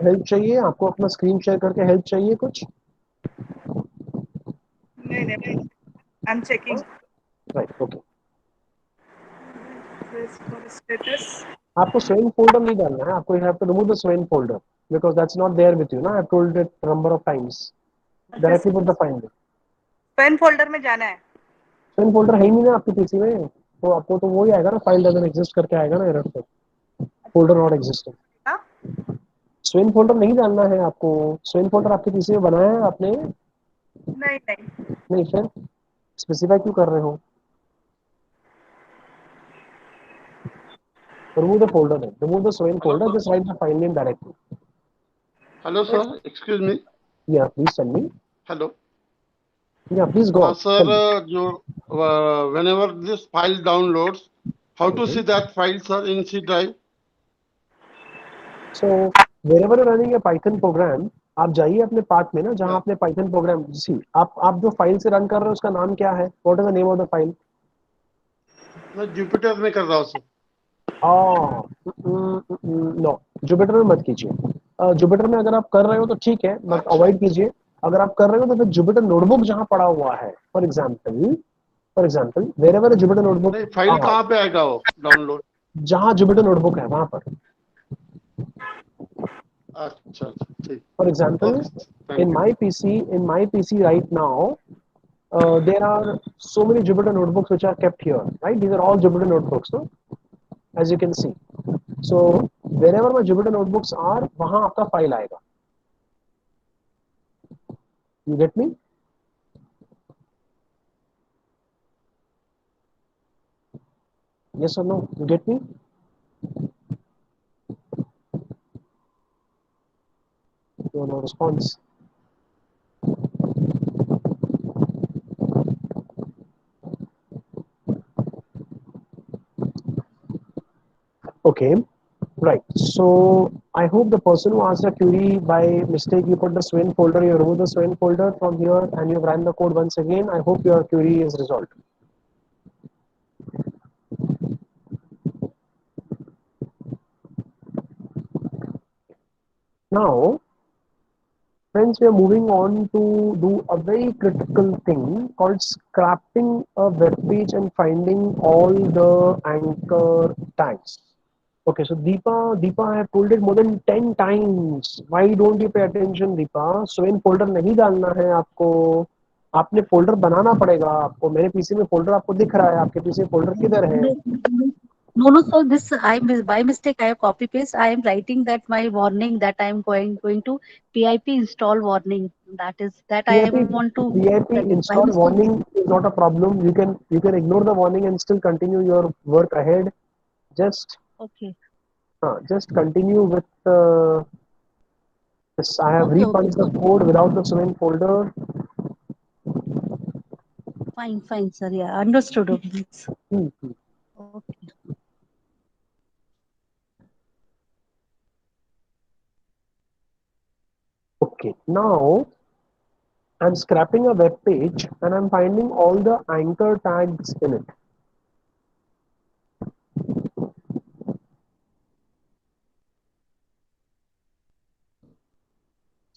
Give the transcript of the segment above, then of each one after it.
Help चाहिए आपको? अपना स्क्रीन शेयर करके हेल्प चाहिए कुछ? नहीं नहीं, I am checking. Right, okay. Status. आपको स्वेन फोल्डर नहीं डालना है, आपको you have to remove the Swen folder because that's not there with you ना। I have told it number of times. अच्छा, directly put the file. Pen folder में जाना है। स्वेन फोल्डर है ही नहीं ना आपके पीसी में, तो आपको तो वही आएगा ना, फाइल डजंट एग्जिस्ट करके आएगा ना एरर पे, फोल्डर नॉट एग्जिस्टिंग। हाँ? स्वेन फोल्डर नहीं डालना है आपको। स्वेन फोल्डर आपके पीसी में बनाया है आपने? नहीं नहीं। नहीं, फिर स्पेसिफाई क्यों कर रहे हो? remove the folder name, remove the Swain Hello, folder, sir. just write the file name directly. Hello, sir. Excuse me. Yeah, please tell me. Hello. Yeah, please go on. Sir, Tell me. whenever this file downloads, how to see that file, sir, in C drive? So wherever you're running a Python program, आप जाइए अपने path में ना, जहां Yeah. आपने Python programme सी, आप जो file से रन कर रहे हो उसका नाम क्या है? What is the name of the file? मैं जुपिटर में कर रहा हूँ, सर। नो, जुपिटर में मत कीजिए। जुपिटर में अगर आप कर रहे हो तो ठीक है, मत अच्छा। अवॉइड कीजिए। अगर आप कर रहे हो तो फिर जुपिटर नोटबुक जहां पड़ा हुआ है, for example wherever Jupyter notebook, नहीं, फाइल कहाँ पे आएगा वो डाउनलोड? जहां जुपिटर नोटबुक है वहां पर। अच्छा अच्छा, ठीक। For example, okay, thank you. in my PC right now, there are so many Jupyter notebooks which are kept here, right? These are all Jupyter notebooks, no? As you can see. So wherever my Jupyter notebooks are, वहां आपका file आएगा. You get me? Yes or no? You get me? No response. Okay. Right. So I hope the person who asked a query by mistake, you put the Swain folder, you remove the Swain folder from here, and you ran the code once again. I hope your query is resolved. Now, friends, we are moving on to do a very critical thing called scrapping a web page and finding all the anchor tags. Okay, so Deepa, I have told it more than 10 times. Why don't you pay attention, Deepa? Swain folder नहीं डालना है आपको, आपने folder बनाना पड़ेगा आपको। मेरे PC में folder आपको दिख रहा है, आपके पीसी में फोल्डर किधर है? No, no, sir. This I by mistake I have copy paste. I am writing that my warning that I am going to PIP install warning. That I PIP want to PIP that is by install mistake. warning is not a problem. You can ignore the warning and still continue your work ahead. Just Okay, just continue with this. I have okay, repunched the sir. code without the Swain folder. Fine, sir. Yeah, understood. Hmm, hmm. Okay. Okay, now I'm scrapping a web page and I'm finding all the anchor tags in it.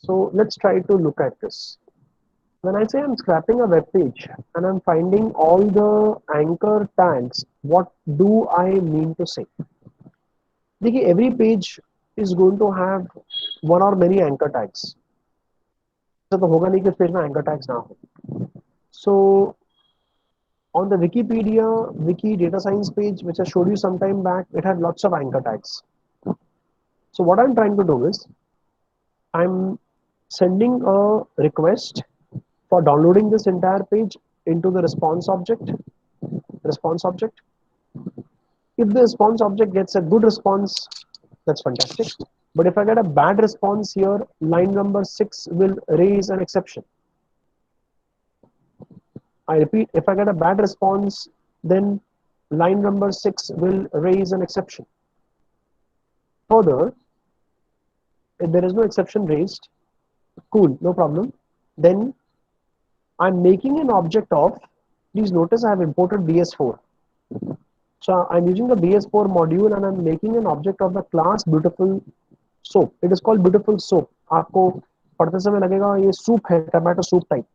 So let's try to look at this. When I say I'm scrapping a web page and I'm finding all the anchor tags, what do I mean to say? देखिए, every page is going to have one or many anchor tags. ऐसा तो होगा नहीं कि इस page में anchor tags ना हो. So on the Wikipedia wiki data science page, which I showed you some time back, it had lots of anchor tags. So what I'm trying to do is I'm sending a request for downloading this entire page into the response object. If the response object gets a good response, that's fantastic. But if I get a bad response here, line number 6 will raise an exception. I repeat, if I get a bad response, then line number 6 will raise an exception. Further, if there is no exception raised, cool, no problem. Then I'm making an object of, please notice I have imported BS4. So I'm using the BS4 module and I'm making an object of the class beautiful soap. It is called beautiful soap. आपको पढ़ते समय लगेगा ये soup है, tomato soup type,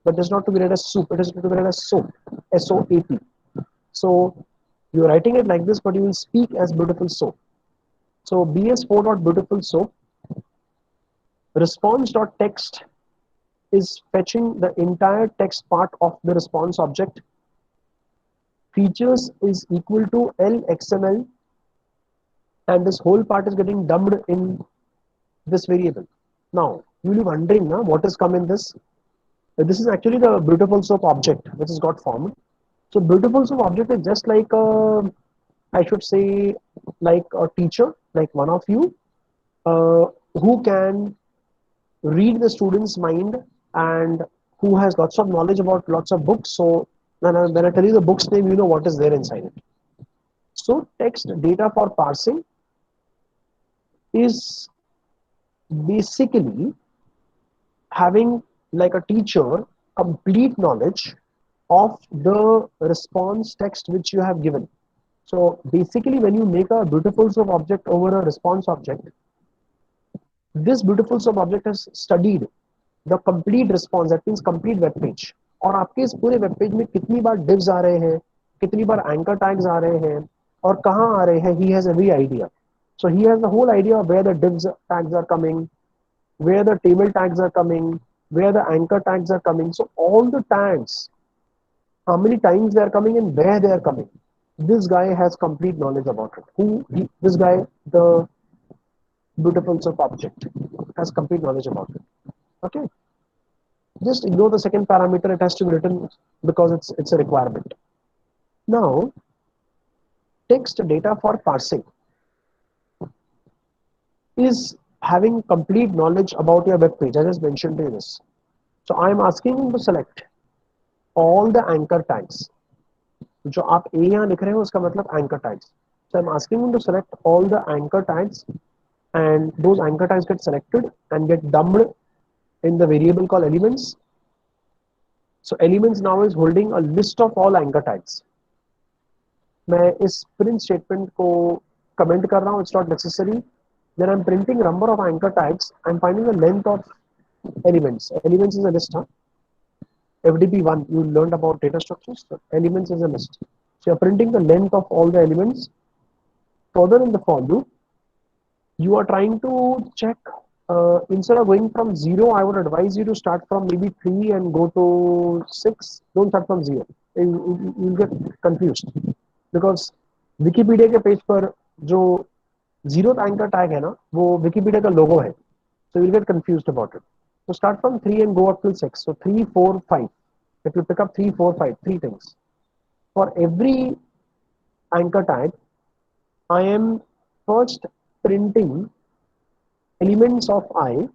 but it's not to be read as soup. It is to be read as soap, SOAP. So you're writing it like this, but you will speak as beautiful soap. So bs4.beautiful soap response.text is fetching the entire text part of the response object. Features is equal to LXML, and this whole part is getting dumped in this variable. Now you'll be wondering now what has come in this. This is actually the beautiful soap object which has got formed. So beautiful soap object is just like I should say like a teacher, like one of you, who can read the student's mind and who has lots of knowledge about lots of books. So when I tell you the book's name, you know what is there inside it. So text data for parsing is basically having like a teacher complete knowledge of the response text which you have given. So basically when you make a beautiful soap object over a response object, this beautiful soap object has studied the complete response, that means complete web page. और आपके इस पूरे web page में कितनी बार divs आ रहे हैं, कितनी बार anchor tags आ रहे हैं और कहाँ आ रहे हैं, he has every idea. So he has the whole idea of where the divs tags are coming, where the table tags are coming, where the anchor tags are coming. So all the tags, how many times they are coming and where they are coming. This guy has complete knowledge about it. This guy, the beautiful soap object, has complete knowledge about it. Okay. Just ignore the second parameter. It has to be written because it's a requirement. Now, text data for parsing is having complete knowledge about your web page. I just mentioned to you this. So I am asking him to select all the anchor tags. जो आप A यहाँ लिख रहे हो उसका मतलब anchor tags. So I'm asking him to select all the anchor tags, and those anchor tags get selected and get dumped in the variable called elements. So elements now is holding a list of all anchor tags. मैं इस print statement को comment कर रहा हूँ. It's not necessary. Then I'm printing number of anchor tags. I'm finding the length of elements. Elements is a list. Huh? FDP1, you learned about data structures. So elements is a list. So you're printing the length of all the elements. Further in the for loop, you are trying to check, instead of going from 0, I would advise you to start from maybe 3 and go to 6. Don't start from 0. You'll get confused. Because Wikipedia के page पर जो 0th anchor tag है ना, वो Wikipedia का logo है. So you'll get confused about it. So start from 3 and go up till 6. So 3, 4, 5. If you pick up 3, 4, 5, 3 things. For every anchor tag, I am first printing elements of I.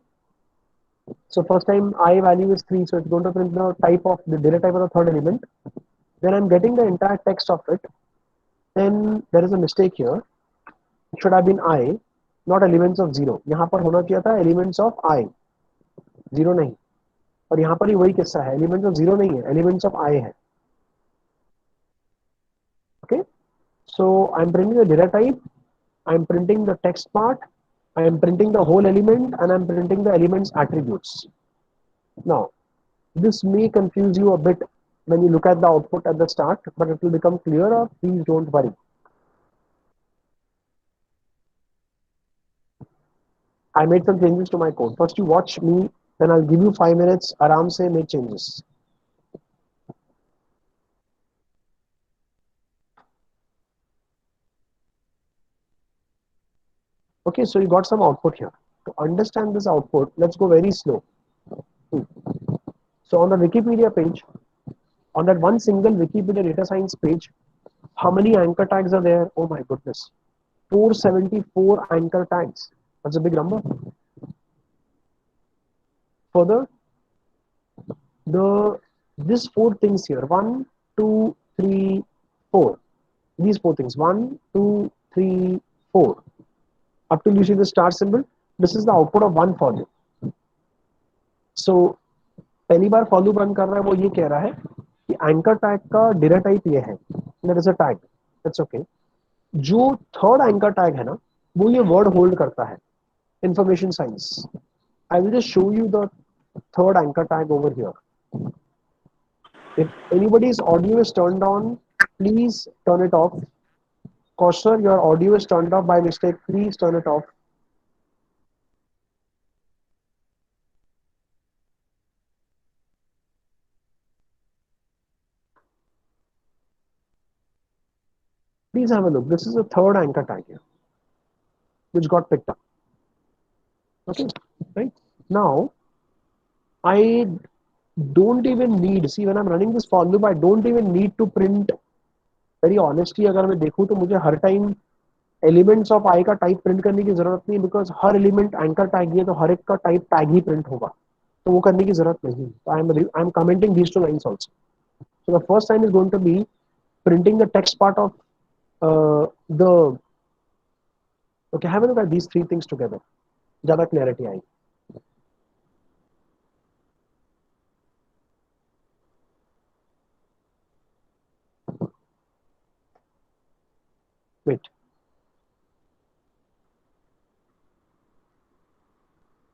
So first time I value is 3, so it's going to print the type of the data type of the third element. Then I'm getting the entire text of it. Then there is a mistake here. It should have been I, not elements of 0. यहाँ पर होना चाहिए था elements of I, 0 नहीं. और यहाँ पर ही वही किस्सा है, elements of 0 नहीं है, elements of I है. Okay, so I'm printing the data type, I'm printing the text part, I am printing the whole element, and I'm printing the element's attributes. Now, this may confuse you a bit when you look at the output at the start, but it will become clearer. Please don't worry. I made some changes to my code. First you watch me, then I'll give you 5 minutes, aram se make changes. Okay, so you got some output here. To understand this output, let's go very slow. So on the Wikipedia page, on that one single Wikipedia data science page, how many anchor tags are there? Oh my goodness, 474 anchor tags. That's a big number. Further, these 4 things here, 1, 2, 3, 4. These 4 things, 1, 2, 3, 4. Up till you see the star symbol, this is the output of one for loop. So पहली बार for loop run कर रहा है, वो ये कह रहा है कि anchor tag का data type ये है. There is a tag. That's okay. जो third anchor tag है ना, वो ये word hold करता है. information science. I will just show you the third anchor tag over here. If anybody's audio is turned on, please turn it off. Kaushal, your audio is turned off by mistake. Please turn it off. Please have a look. This is the third anchor tag here, which got picked up. Okay, right? Now, I don't even need, see when I'm running this for loop, I don't even need to print. Very honestly, अगर मैं देखूँ तो मुझे हर time elements of I का type print करने की जरूरत नहीं, बिकॉज हर एलिमेंट एंकर टैग ही है, तो हर एक का टाइप टैग ही प्रिंट होगा, तो वो करने की जरूरत नहीं. I am commenting these two lines also. So the first line is going to be printing the text part of the. Okay, have a look at these three things together. ज़्यादा clarity आएगी. Wait.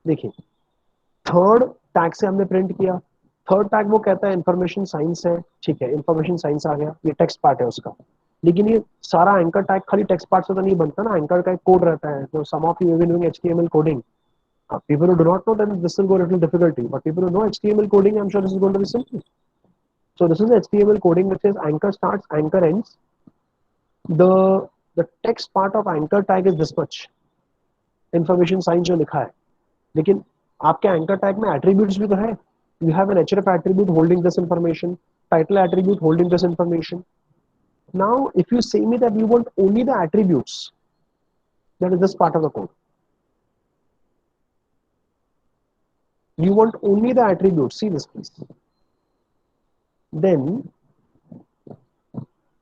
देखिए, third tag से हमने print किया. Third tag वो कहता है information science है. ठीक है, इंफॉर्मेशन साइंस आ गया, ये टेक्स्ट पार्ट है उसका. लेकिन ये सारा एंकर टैग खाली टेक्स्ट पार्ट से तो नहीं बनता ना, एंकर का एक कोड रहता है. तो some of you doing HTML coding. People who do not know, then this will go a little difficulty. But people who know HTML coding, I'm sure this is going to be simple. So this is HTML coding which says anchor starts, anchor ends. The text part of anchor tag is this much. Information science जो लिखा है, लेकिन आपके anchor tag में attributes भी तो है. You have an href attribute holding this information, title attribute holding this information. Now, if you say me that you want only the attributes, that is this part of the code. You want only the attributes. See this, please. Then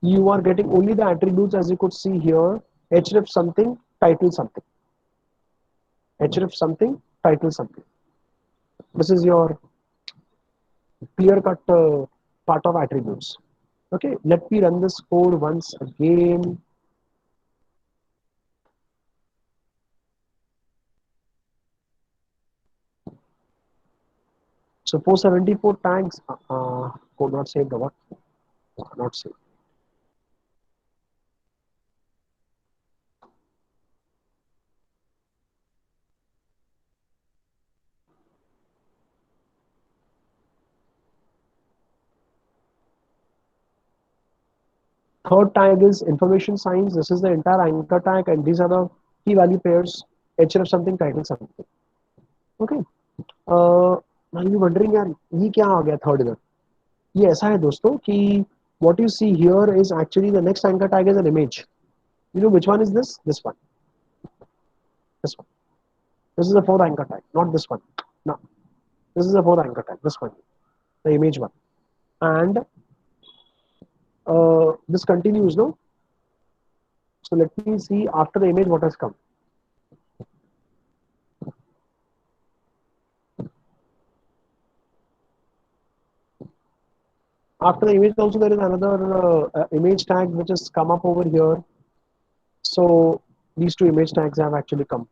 you are getting only the attributes, as you could see here. Href something, title something. Href something, title something. This is your clear-cut part of attributes. Okay, let me run this code once again. So 474 tags, code not saved, what? Not saved. Third tag is information science. This is the entire anchor tag, and these are the key value pairs. Href something, title something. Okay. Now you wondering यार ये क्या आ गया third इधर? ये ऐसा है दोस्तों कि what you see here is actually the next anchor tag is an image. You know which one is this? This one. This one. This is the fourth anchor tag, not this one. No, this is the fourth anchor tag. This one, the image one, and this continues, no? So let me see after the image what has come. After the image also there is another image tag which has come up over here. So these two image tags have actually come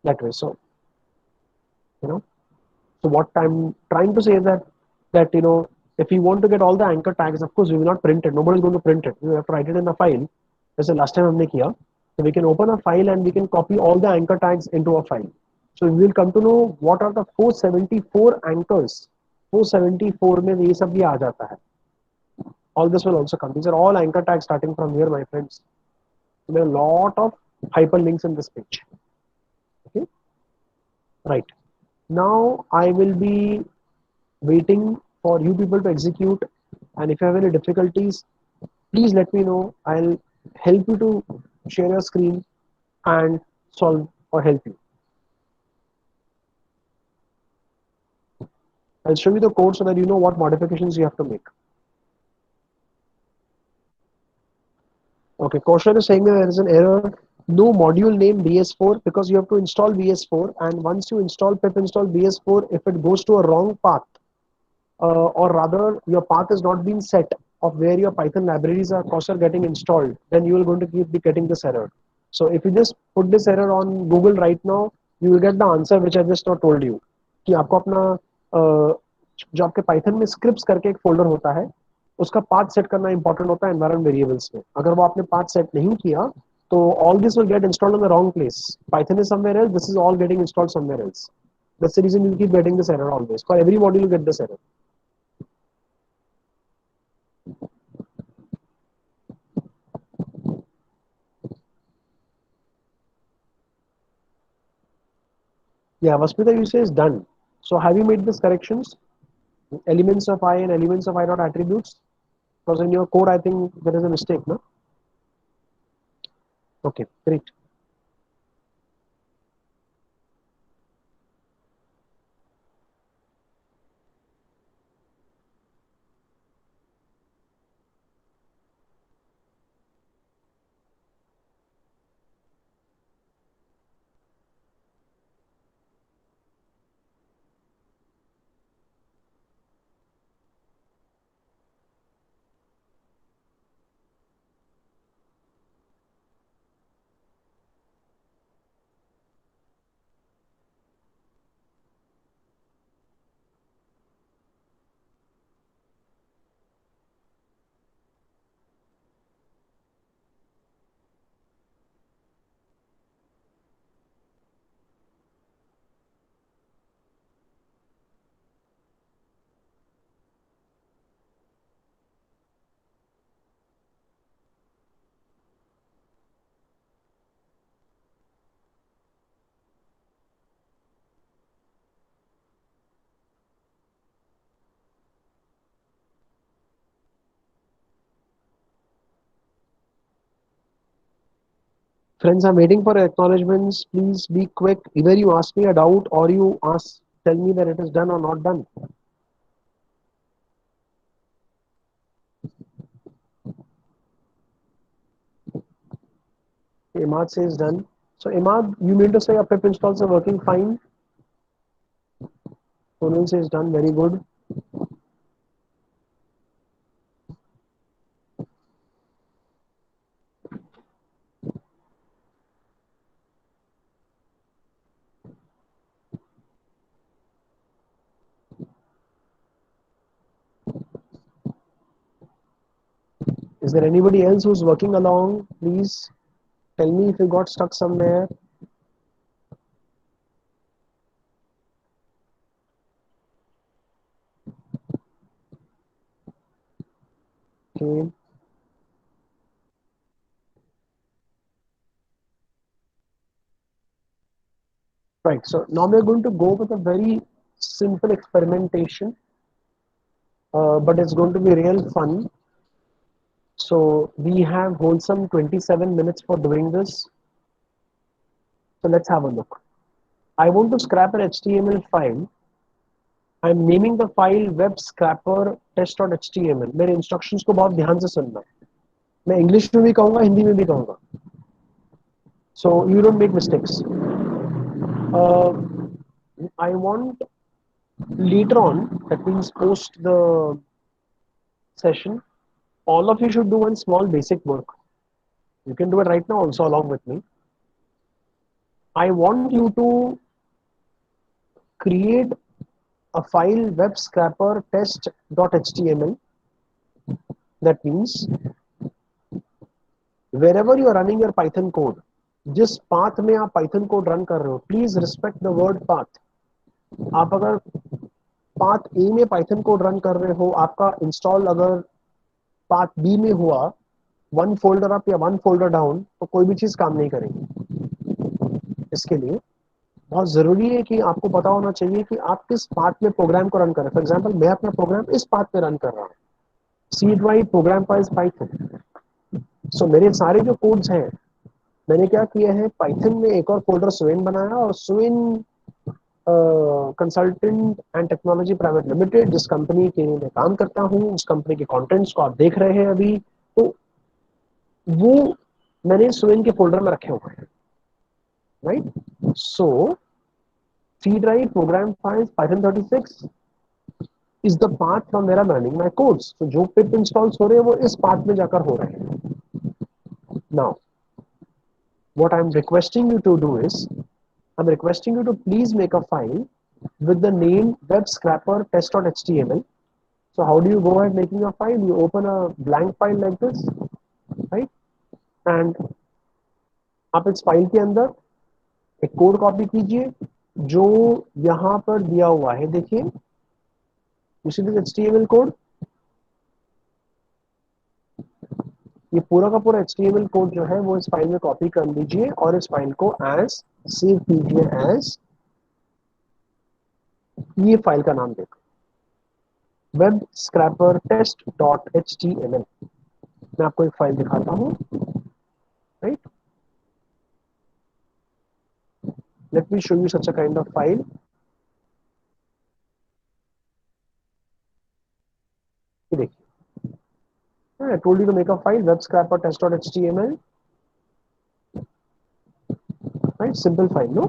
that way. So you know, so what I'm trying to say is that you know, if you want to get all the anchor tags, of course we will not print it. Nobody is going to print it. We have to write it in a file. That's the last time हमने किया. So we can open a file and we can copy all the anchor tags into a file. So we will come to know what are the 474 anchors. 474 में ये सब भी आ जाता है. All this will also come. These are all anchor tags starting from here, my friends. There are a lot of hyperlinks in this page. Okay, right. Now I will be waiting for you people to execute, and if you have any difficulties, please let me know. I'll help you to share your screen and solve or help you. I'll show you the code so that you know what modifications you have to make. Okay, Kaushal is saying that there is an error. No module name BS4 because you have to install BS4, and once you install pip install BS4, if it goes to a wrong path, or rather your path is not being set of where your Python libraries are getting installed, then you are going to keep getting this error. So if you just put this error on Google right now, you will get the answer which I just not told you कि आपको अपना जो आपके Python में scripts करके एक folder होता है उसका path set करना important होता है environment variables में. अगर वो आपने path set नहीं किया तो all this will get installed in the wrong place. Python is somewhere else, this is all getting installed somewhere else. That's the reason you keep getting this error always. For every module you get this error. Yeah, Vaspita, you say is done. So have you made these corrections? Elements of I and elements of I dot attributes? Because in your code, I think there is a mistake, no? Okay, great. Friends, I'm waiting for acknowledgements. Please be quick. Either you ask me a doubt or you tell me that it is done or not done. Imad says done. So Imad, you mean to say your pip installs are working fine? Sonal says done. Very good. Is there anybody else who's working along? Please tell me if you got stuck somewhere. Okay. Right. So now we're going to go with a very simple experimentation, but it's going to be real fun. So we have wholesome 27 minutes for doing this. So let's have a look. I want to scrap an HTML file. I'm naming the file web scrapper test.html. मेरे instructions को बहुत ध्यान से सुनना. मैं English में भी कहूँगा, हिंदी में भी कहूँगा. So you don't make mistakes. I want later on, that means post the session, all of you should do one small basic work. You can do it right now also along with me. I want you to create a file web scrapper test.html. That means wherever you are running your Python code, जिस path में आप Python code run कर रहे हो, please respect the word path. आप अगर path A में Python code run कर रहे हो, आपका install अगर path B में हुआ, one folder up या one folder down, तो कोई भी चीज काम नहीं करेगी. इसके लिए बहुत जरूरी है कि आपको पता होना चाहिए कि आप किस पाथ में प्रोग्राम को रन कर रहे हैं. फॉर एग्जांपल मैं अपना प्रोग्राम इस पाथ में रन कर रहा हूँ. C drive program files Python. So मेरे सारे जो कोड्स हैं, मैंने क्या किया है, पाइथन में एक और फोल्डर स्वेन बनाया और Swen consultant and technology private limited, जिस कंपनी के मैं काम करता हूँ, उस कंपनी के कंटेंट्स को आप देख रहे हैं अभी, तो वो मैंने स्वेन के फोल्डर में रखे हुए हैं. Right. So C drive program files Python 36 is the path from where I'm running my codes. So जो pip installs हो रहे हैं वो इस path में जाकर हो रहे हैं. Now what I'm requesting you to do is, I'm requesting you to please make a file with the name web scrapper test.html. So how do you go ahead making a file? You open a blank file like this, right? And आप इस file के अंदर एक code copy कीजिए जो यहाँ पर दिया हुआ है. देखिए, you see this HTML code, ये पूरा का पूरा HTML कोड जो है वो इस फाइल में कॉपी कर लीजिए और इस फाइल को एज सेव कीजिए एज, ये फाइल का नाम देखो, web scraper test dot HTML. मैं आपको एक फाइल दिखाता हूँ, right. Let me show you such a kind of file. देखिए, I told you to make a file web scrapper test.html, right? Simple file, no?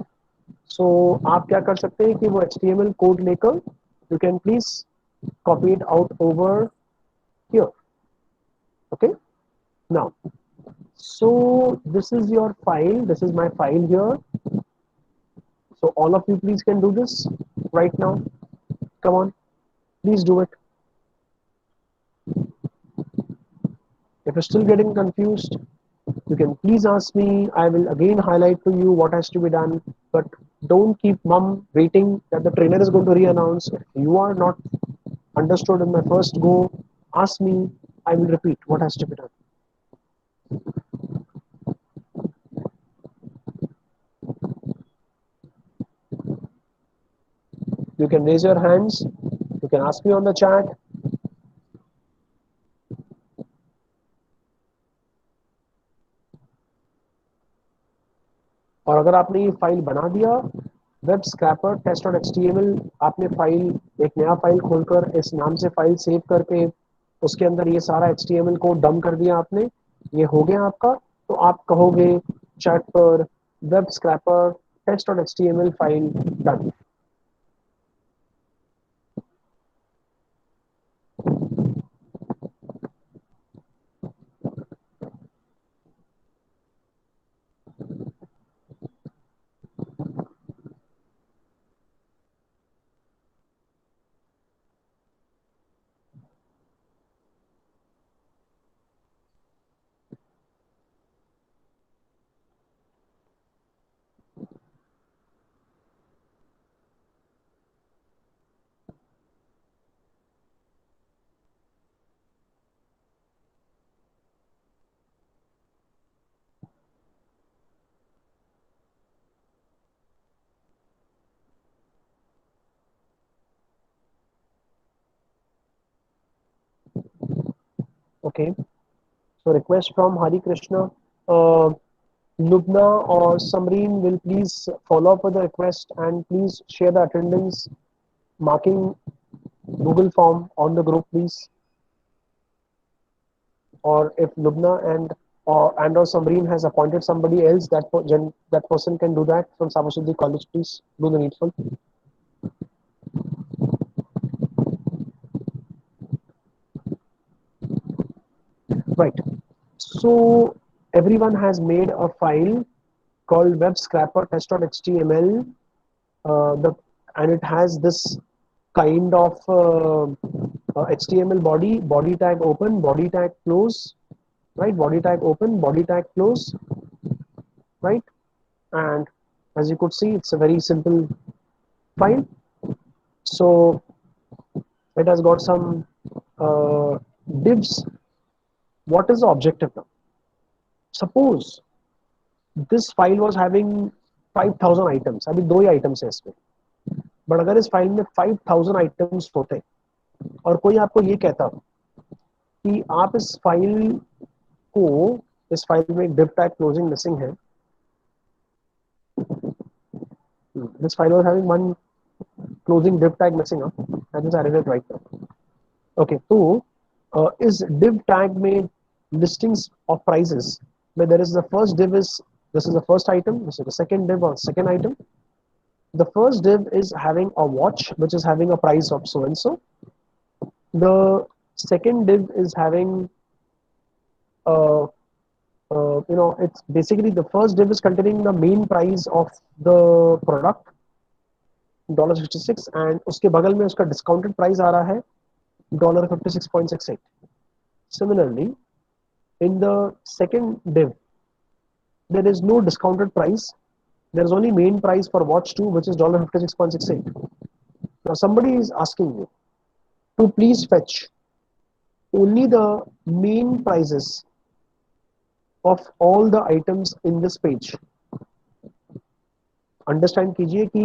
So आप क्या कर सकते हैं कि वो HTML कोड लेकर you can please copy it out over here. Okay, now so this is your file, this is my file here. So all of you please can do this right now. Come on, please do it. If you're still getting confused, you can please ask me. I will again highlight to you what has to be done, but don't keep mum waiting that the trainer is going to re-announce. If you are not understood in my first go, ask me. I will repeat what has to be done. You can raise your hands. You can ask me on the chat. और अगर आपने ये file बना दिया web scraper test.html, आपने file, एक नया file खोलकर इस नाम से फाइल सेव करके उसके अंदर ये सारा HTML कोड डंप कर दिया आपने, ये हो गया आपका. तो आप कहोगे चैट पर web scraper test.html file done. Okay, so request from Hari Krishna. Lubna or Samreen will please follow up with the request and please share the attendance marking Google form on the group, please. Or if Lubna or Samreen has appointed somebody else, that person can do that from Samasuddhi College, please do the needful. Right. So everyone has made a file called web scrapper test.html, and it has this kind of HTML body tag open, body tag close, right? Body tag open, body tag close, right? And as you could see, it's a very simple file. So it has got some divs. What is the objective now? Suppose this file was having 5000 items. अभी 2 ही items है इसमें. But अगर इस file में 5000 items होते और कोई आपको ये कहता कि आप इस फाइल में div tag closing missing है. This file was having one closing div tag missing. I just added it right now. Okay, so is div tag में listings of prices where there is the first div is, this is the first item, this is the second div or second item. The first div is having a watch which is having a price of so and so. The second div is having It's basically the first div is containing the main price of the product $66 and उसके बगल में उसका discounted price आ रहा है $56.68. Similarly, in the second div, there is no discounted price. There is only main price for watch 2, which is $56.68. Now somebody is asking you to please fetch only the main prices of all the items in this page. Understand कीजिए कि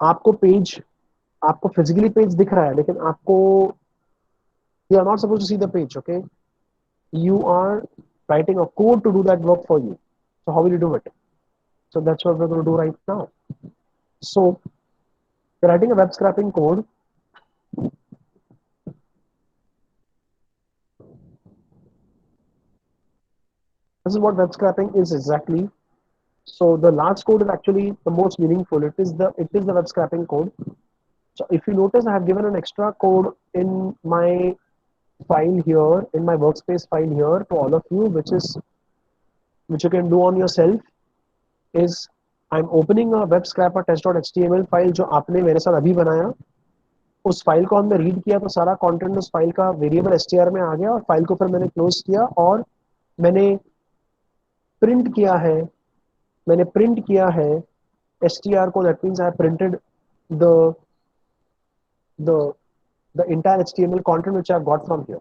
आपको page आपको physically page दिख रहा है लेकिन आपको you are not suppose to see the page okay you are writing a code to do that work for you. So how will you do it? So that's what we're going to do right now. So you're writing a web scraping code. This is what web scraping is exactly. So the last code is actually the most meaningful. It is the web scraping code. So if you notice, I have given an extra code in my file here, in my workspace file here to all of you, which you can do on yourself. Is I'm opening a web scrapper test.html file जो आपने मेरे साथ अभी बनाया. उस file को हमने read किया तो सारा कंटेंट उस फाइल का वेरिएबल str में आ गया और फाइल को फिर मैंने क्लोज किया और मैंने प्रिंट किया है str को. That means I have printed the the entire HTML content which I have got from here.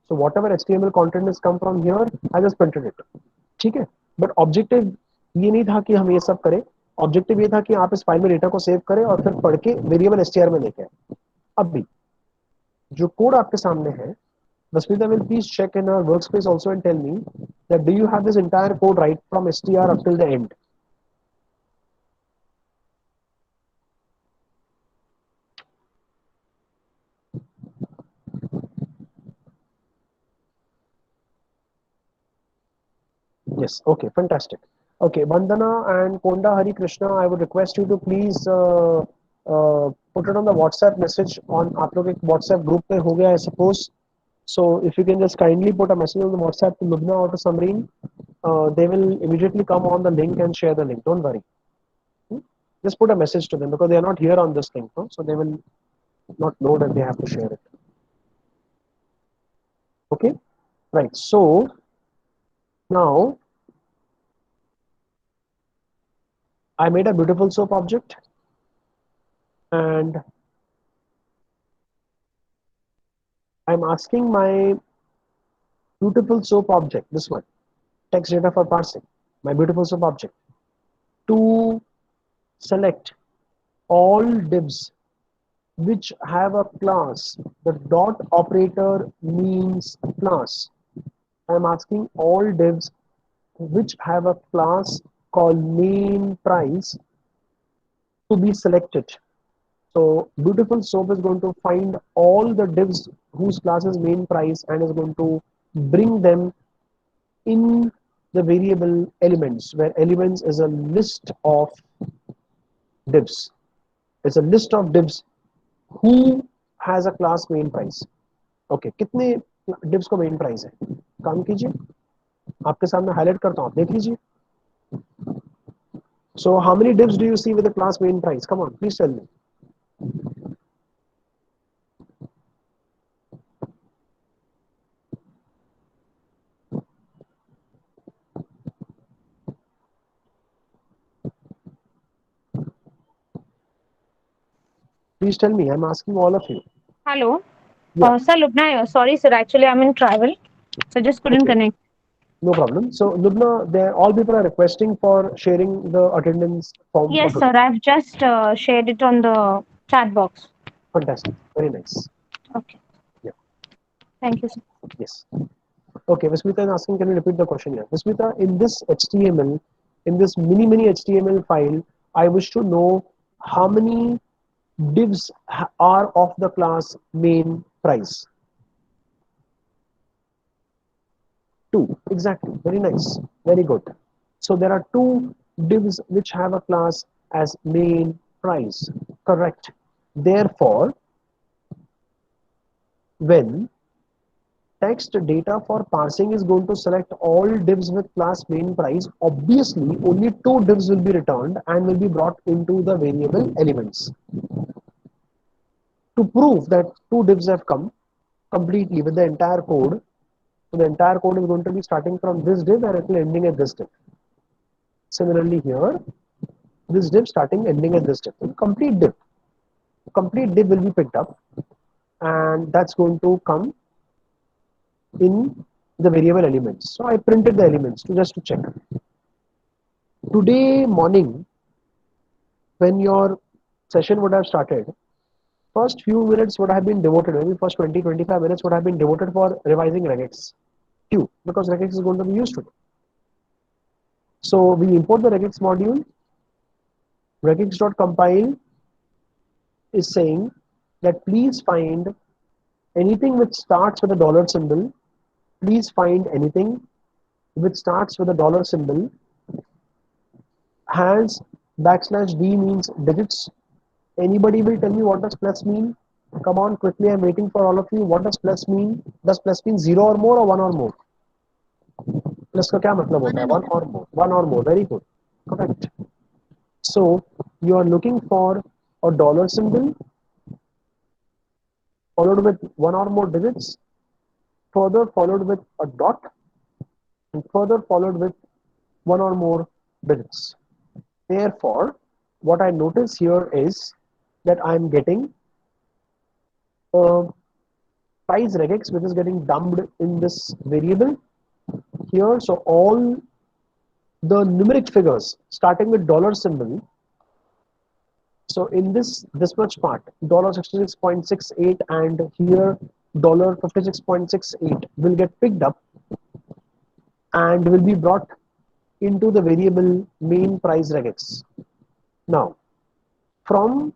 So whatever HTML content has come from here, I just printed it. ठीक है. But objective ये नहीं था कि हम ये सब करें. ऑब्जेक्टिव ये था कि आप इस फाइल में डेटा को सेव करें और फिर पढ़ के वेरिएबल str में लेके आए. अब भी जो कोड आपके सामने है, Vasmita will please check in our workspace also and tell me that do you have this entire code right from str up till the end? Yes. Okay. Fantastic. Okay. Vandana and Konda Hari Krishna, I would request you to please put it on the WhatsApp message on आप लोग एक WhatsApp group में हो गया I suppose. So if you can just kindly put a message on the WhatsApp to Lubna or to Samreen, they will immediately come on the link and share the link. Don't worry. Just put a message to them because they are not here on this link, no? So they will not know that they have to share it. Okay. Right. So now I made a beautiful soap object and I'm asking my beautiful soap object, this one, text data for parsing, my beautiful soap object, to select all divs which have a class. The dot operator means class. I'm asking all divs which have a class called main price to be selected. So beautiful soap is going to find all the divs whose class is main price and is going to bring them in the variable elements, where elements is a list of divs. It's a list of divs who has a class main price. Okay, कितने divs को main price है? काम कीजिए, आपके सामने highlight करता हूँ, आप देख लीजिए. So how many divs do you see with the class main price? Come on, please tell me. Please tell me. I'm asking all of you. Hello. Yeah. Sir, Lubna, sorry, sir. Actually, I'm in travel, so just couldn't Okay. connect. No problem. So Lubna, all people are requesting for sharing the attendance form for Yes, today. sir. I've just shared it on the chat box. Fantastic. Very nice. Okay. Yeah. Thank you, sir. Yes. Okay, Vismita is asking, can you repeat the question here? Vismita, in this HTML, in this mini HTML file, I wish to know how many divs are of the class main price. 2. Exactly. Very nice. Very good. So there are 2 divs which have a class as main price. Correct. Therefore, when text data for parsing is going to select all divs with class main price. Obviously, only two divs will be returned and will be brought into the variable elements. To prove that two divs have come completely with the entire code, so the entire code is going to be starting from this div and it will ending at this div. Similarly here, this div starting ending at this div. Complete div will be picked up, and that's going to come in the variable elements. So I printed the elements just to check. Today morning, when your session would have started, first few minutes would have been devoted, maybe first 20-25 minutes would have been devoted for revising regex Q, because regex is going to be used today. So we import the regex module. Regex.compile is saying that please find anything which starts with a dollar symbol. Please find anything which starts with a dollar symbol, has \d means digits. Anybody will tell me what does plus mean? Come on, quickly, I'm waiting for all of you. What does plus mean? Does plus mean 0 or more or 1 or more? Plus का क्या मतलब होता है? 1 or more. 1 or more. Very good. Correct. So you are looking for a dollar symbol followed with 1 or more digits, further followed with a dot, and further followed with 1 or more digits. Therefore, what I notice here is that I am getting a price regex which is getting dumped in this variable here. So all the numeric figures starting with dollar symbol. So in this much part, $66.68 and here $56.68 will get picked up and will be brought into the variable main price regex. Now, from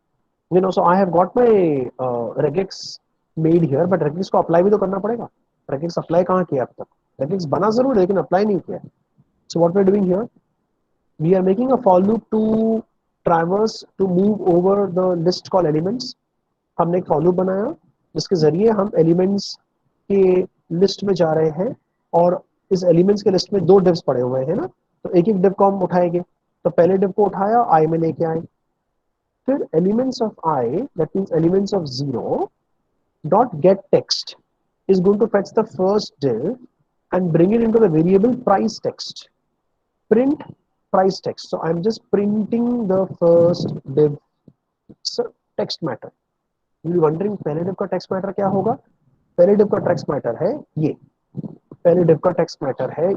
so I have got my regex made here, but regex को apply भी तो करना पड़ेगा. Regex apply कहाँ किया अब तक? Regex बना जरूर है लेकिन apply नहीं किया. So what we are doing here, we are making a for loop to traverse to move over the list called elements. हमने एक for loop बनाया जिसके जरिए हम elements के list में जा रहे हैं और इस elements के list में दो divs पड़े हुए हैं ना, तो एक एक div को हम उठाएंगे. तो पहले div को उठाया, I में लेके आए. फिर elements of I, that means elements of 0 dot get text is going to fetch the first div and bring it into the variable price text. Print price text. So I'm just printing the first div text matter. You'll be wondering पहले div का text matter क्या होगा? पहले div का text matter है ये. पहले div का text matter है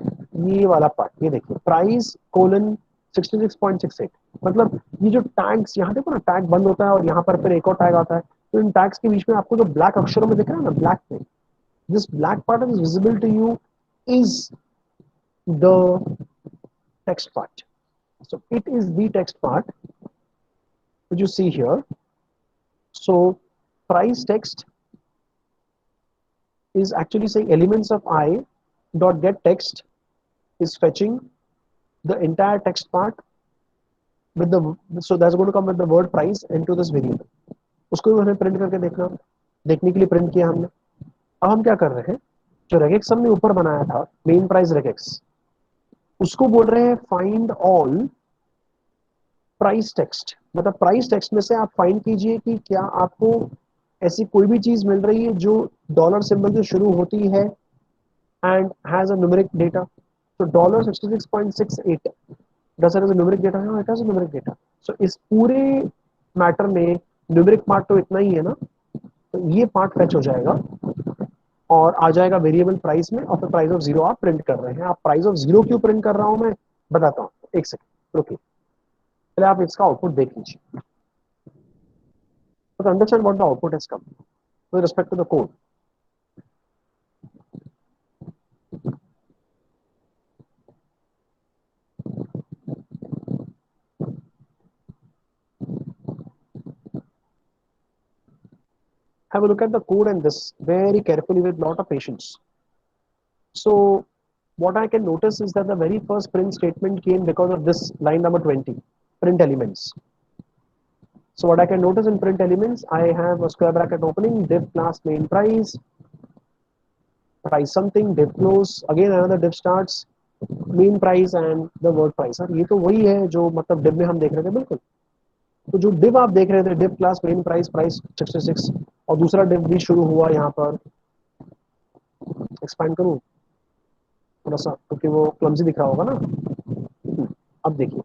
ये वाला part. ये देखिए price colon 66.68. मतलब ये जो टैग्स यहाँ देखो ना, टैग बंद होता है और यहाँ पर फिर एक और टैग आता है. तो इन टैग्स के बीच में आपको जो ब्लैक अक्षरों में दिख रहा है ना, ब्लैक में, this black part is visible to you is the text part. So it is the text part which you see here. So price text is actually saying elements of I dot get text is fetching the entire text part with the, so that's going to come with the word price into this variable. उसको भी हमें print करके देखने के लिए print किया हमने. अब हम क्या कर रहे हैं, जो रेगेक्स हमने ऊपर बनाया था मेन प्राइस रेगेक्स, उसको बोल रहे हैं फाइंड ऑल प्राइस टेक्स्ट. मतलब प्राइस टेक्स्ट में से आप फाइंड कीजिए कि क्या आपको ऐसी कोई भी चीज मिल रही है जो डॉलर सिंबल से शुरू होती है and has a numeric data. तो $66.68 does it has a numeric data? हाँ, it has a numeric data. So इस पूरे मैटर में न्यूमेरिक पार्ट तो इतना ही है ना, तो ये पार्ट फैच हो जाएगा और आ जाएगा वेरिएबल प्राइस में, और फिर प्राइस ऑफ 0 आप प्रिंट कर रहे हैं. आप प्राइस ऑफ 0 क्यों प्रिंट कर रहा हूं मैं बताता हूँ, एक सेकंड रुकिए, पहले आप इसका आउटपुट देख लीजिए. तो understand what the output has come with respect to the code. Have a look at the code and this very carefully with lot of patience. So what I can notice is that the very first print statement came because of this line number 20, print elements. So what I can notice in print elements, I have a square bracket opening, div class main price, price something, div close, again another div starts, mean price and the word price. Sir ये तो वही है जो मतलब div में हम देख रहे थे बिल्कुल. तो जो div आप देख रहे थे, div class mean price price 66 और दूसरा div भी शुरू हुआ यहाँ पर. एक्सपैंड करूँ थोड़ा सा क्योंकि वो क्लमजी दिख रहा होगा ना. अब देखिए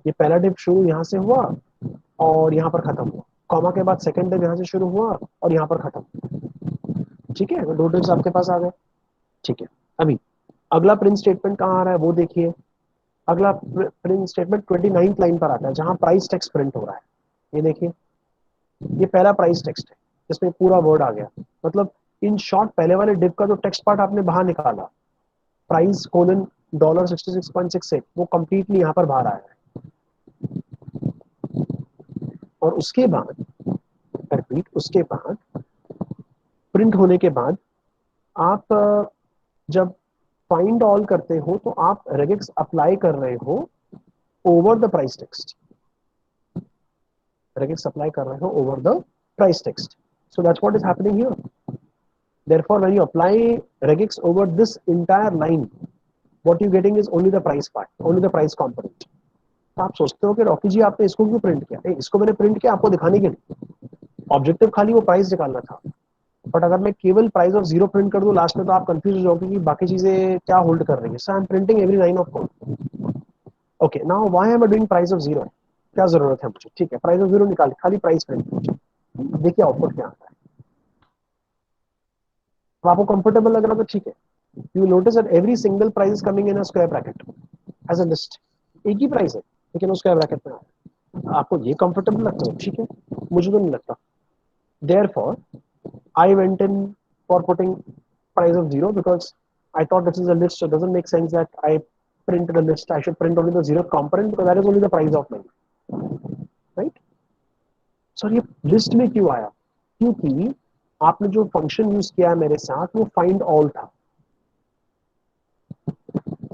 ये पहला div शुरू यहाँ से हुआ और यहाँ पर खत्म हुआ. कॉमा के बाद सेकंड div यहाँ से शुरू हुआ और यहाँ पर खत्म. ठीक है, दो divs आपके पास आ गए. ठीक है, अभी अगला प्रिंट स्टेटमेंट कहाँ आ रहा है वो देखिए. अगला प्रिंट स्टेटमेंट 29th लाइन पर आता है जहां प्राइस टेक्स्ट प्रिंट हो रहा है. ये देखिए ये पहला प्राइस टेक्स्ट है जिसमें पूरा वर्ड आ गया. मतलब इन शॉर्ट पहले वाले डिव का जो टेक्स्ट पार्ट आपने बाहर निकाला प्राइस कोलन $66.68 वो कंप्लीटली यहाँ पर बाहर आया है. और उसके बाद रिपीट उसके बाद प्रिंट होने के बाद आप जब फाइंड ऑल करते हो तो आप रेगेक्स अप्लाई कर रहे हो over the price text. regex apply कर रहे हो over the price text. So that's what is happening here. Therefore, when you apply regex over this entire line, what you getting is only the price part, only the price component. तो आप सोचते हो कि Rocky जी आपने इसको क्यों print किया? इसको मैंने प्रिंट किया आपको दिखाने के लिए. ऑब्जेक्टिव खाली वो प्राइस निकालना था. बट अगर मैं केवल प्राइस ऑफ जीरो प्रिंट कर दूं लास्ट में तो आप कंफ्यूज हो जाओगे कि बाकी चीजें क्या होल्ड कर रही है. So I am printing every line of code. Okay, now why am I doing price of zero? क्या जरूरत है मुझे? ठीक है, प्राइस ऑफ जीरो निकाल खाली प्राइस प्रिंट कीजिए. देखिए आउटपुट क्या आता है. अब आपको कंफर्टेबल लग रहा तो ठीक है. You notice that every single price is coming in a square bracket as a list. एक ही प्राइस है लेकिन वो स्क्वायर ब्रैकेट में आ रहा है. आपको ये कंफर्टेबल लगता है? ठीक है, मुझे तो नहीं लगता. Therefore, I went in for putting price of zero because I thought this is a list, so it doesn't make sense that I printed a list. I should print only the zero component because that is only the price of money, right? Sir ये list में क्यों आया? क्योंकि आपने जो function use किया है मेरे साथ वो फाइंड ऑल था.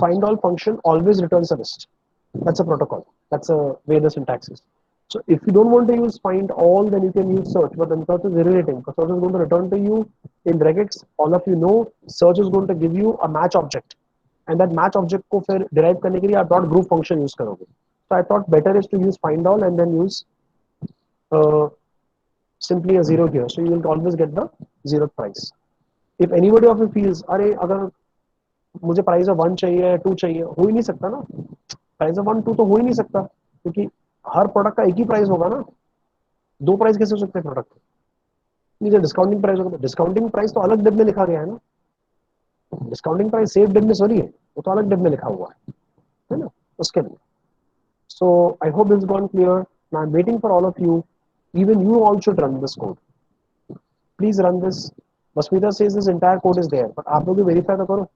Find all function always returns a list. That's a protocol. That's a way the syntax is. So if you don't want to use find all, then you can use search. But then search is irritating because search is going to return to you in regex. All of you know search is going to give you a match object, and that match object को फिर derive करने के लिए आप dot group function use करोगे. So I thought better is to use find all and then use simply a zero here. So you will always get the zero price. If anybody of you feels अरे अगर मुझे price of 1 चाहिए 2 चाहिए, हो ही नहीं सकता ना. Price of 1 2 तो हो ही नहीं सकता क्योंकि हर प्रोडक्ट का एक ही प्राइस होगा ना. दो प्राइस कैसे हो सकते हैं प्रोडक्ट? नहीं, डिस्काउंटिंग प्राइस होगा. डिस्काउंटिंग प्राइस तो अलग डिब में लिखा गया है ना. डिस्काउंटिंग प्राइस सेफ डिब में सॉरी है, वो तो अलग डिब में लिखा हुआ है ना उसके लिए. So I hope this gone clear. I am waiting for all of you. Even you all should run this code. Please run this. Basmita says this entire code is there, but आप लोग भी verify तो करो.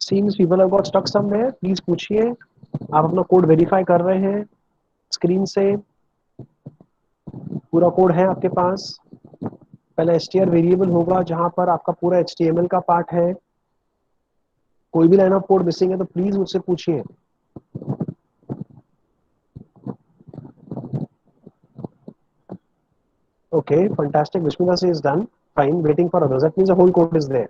Seems people have got stuck somewhere. Please पूछिए. आप अपना code verify कर रहे हैं स्क्रीन से. पूरा कोड है आपके पास. पहला str वेरिएबल होगा जहां पर आपका पूरा html का पार्ट है. कोई भी लाइन ऑफ कोड मिसिंग है तो प्लीज मुझसे पूछिए. Okay, fantastic. Vishmita says done. Fine. Waiting for others. That means the whole code is there.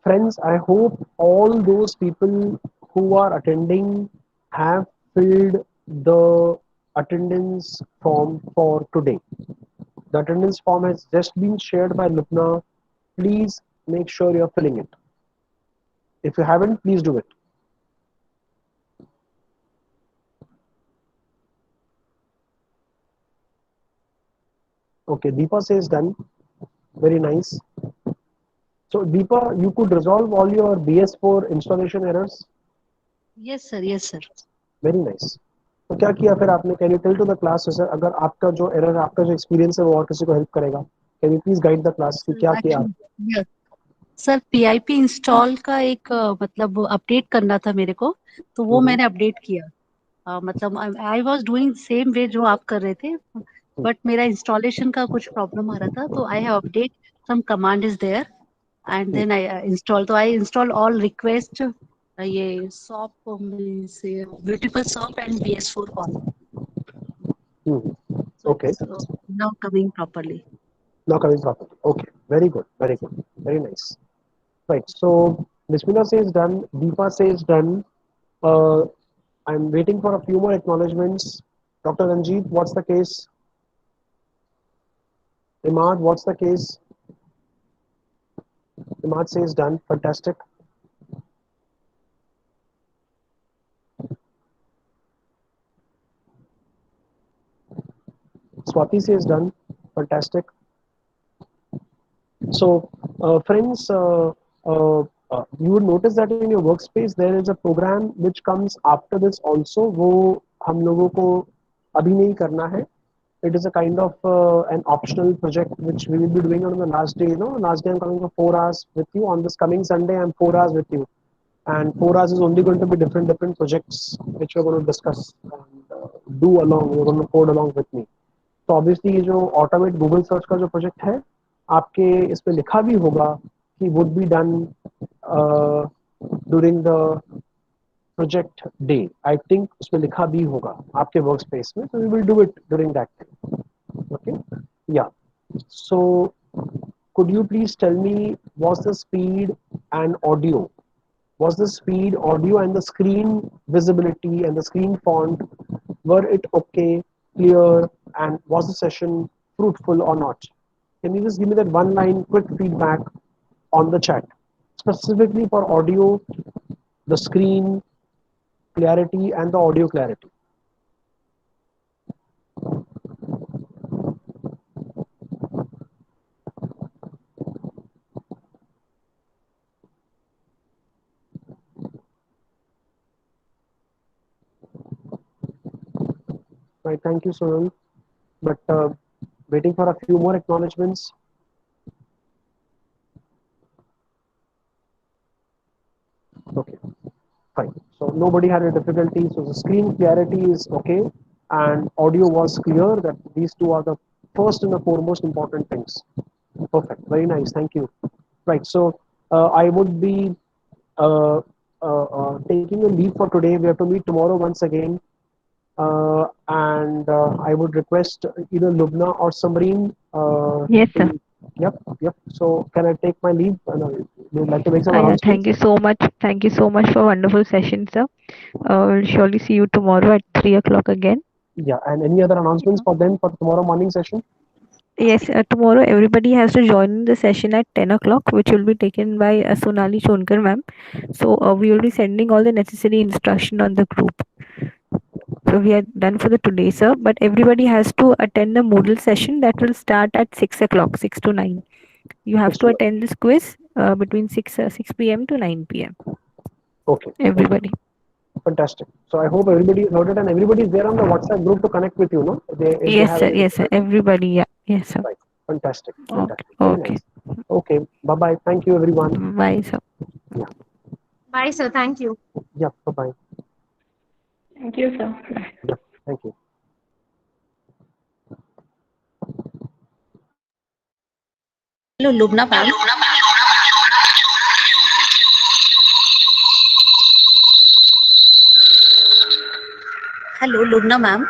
friends, I hope all those people who are attending have filled the attendance form for today. The attendance form has just been shared by Lupna. Please make sure you're filling it. If you haven't, please do it. Okay, Deepa says done. Very nice. So Deepa, you could resolve all your BS4 installation errors. Yes, sir. Yes, sir. Very nice. तो क्या किया फिर आपने? Can you tell to the class sir, अगर आपका जो error, आपका जो experience है वो और किसी को help करेगा? Can you please guide the class कि क्या किया? Yes. सर PIP इंस्टॉल का एक मतलब अपडेट करना था मेरे को, तो वो मैंने अपडेट किया। मतलब I was doing same way जो आप कर रहे थे, बट मेरा इंस्टॉलेशन का कुछ प्रॉब्लम आ रहा था, तो I have update some command is there and then I install. तो आई इंस्टॉल ऑल रिक्वेस्ट ये सॉप से beautiful soup and BS4 call. Okay. Now coming properly. Now coming properly. Okay. Very good. Very good. Very nice. Right. So Bismillah says done. Deepa says done. Uh, I'm waiting for a few more acknowledgements. Dr. Ranjit, what's the case? Imad, what's the case? Imad says done. Fantastic. Swati says done. Fantastic. So, friends, you would notice that in your workspace there is a program which comes after this also. वो हम लोगों को अभी नहीं करना है. It is a kind of an optional project which we will be doing on the last day. Last day I'm coming for 4 hours with you. On this coming Sunday, I'm 4 hours with you. And 4 hours is only going to be different projects which we're going to discuss and do along. You're going to code along with me. तो obviously ये जो automate Google search का जो project है, आपके इस पे लिखा भी होगा कि would be done during the project day. I think उसमें लिखा भी होगा आपके वर्क स्पेस में. So we will do it during that time. Okay, yeah. So could you please tell me, was the speed and audio, was the speed, audio and the screen visibility and the screen font, were it okay, clear, and was the session fruitful or not? Can you just give me that one line quick feedback on the chat, specifically for audio, the screen clarity and the audio clarity? Right, thank you, Sonal. But waiting for a few more acknowledgements. Okay, fine. So nobody had a difficulty. So the screen clarity is okay, and audio was clear. That these two are the first and the foremost important things. Perfect. Very nice. Thank you. Right. So I would be taking a leave for today. We have to meet tomorrow once again. And I would request either Lubna or Samreen. Yes, sir. Yep. So can I take my leave? Would you like to make some Yeah, announcements? thank you so much. Thank you so much for wonderful session, sir. We'll surely see you tomorrow at 3 o'clock again. Yeah, and any other announcements for them for tomorrow morning session? Yes, tomorrow everybody has to join the session at 10 o'clock, which will be taken by Sonali Chonkar ma'am. So we will be sending all the necessary instruction on the group. So we are done for the today, sir. But everybody has to attend the Moodle session that will start at 6 o'clock, 6 to 9. You have 6 to to 9. attend this quiz between 6 p.m. to 9 p.m. Okay. Everybody. Fantastic. So I hope everybody has heard it and everybody is there on the WhatsApp group to connect with you, no? If they Yes, have sir. any Yes, sir. difficulty. Everybody. Yeah. Yes, sir. Right. Fantastic. Okay. Very Okay. nice. Okay. Bye-bye. Thank you, everyone. Bye, sir. Bye, sir. Thank you. Yeah. Bye-bye. Thank you, sir. Yeah. Thank you. Hello, Lubna ma'am. Hello, Lubna ma'am.